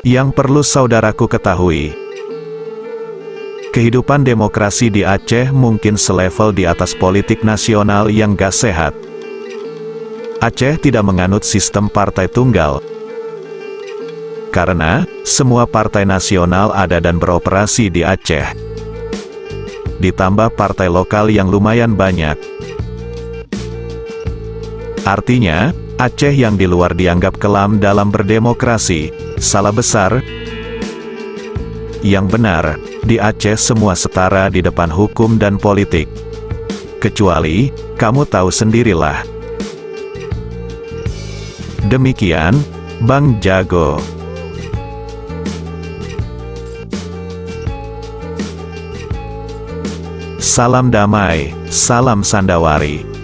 Yang perlu saudaraku ketahui, kehidupan demokrasi di Aceh mungkin selevel di atas politik nasional yang gak sehat. Aceh tidak menganut sistem partai tunggal, karena semua partai nasional ada dan beroperasi di Aceh. Ditambah partai lokal yang lumayan banyak. Artinya, Aceh yang di luar dianggap kelam dalam berdemokrasi, salah besar. Yang benar, di Aceh semua setara di depan hukum dan politik. Kecuali, kamu tahu sendirilah. Demikian, Bang Jago. Salam damai, salam Sandawari.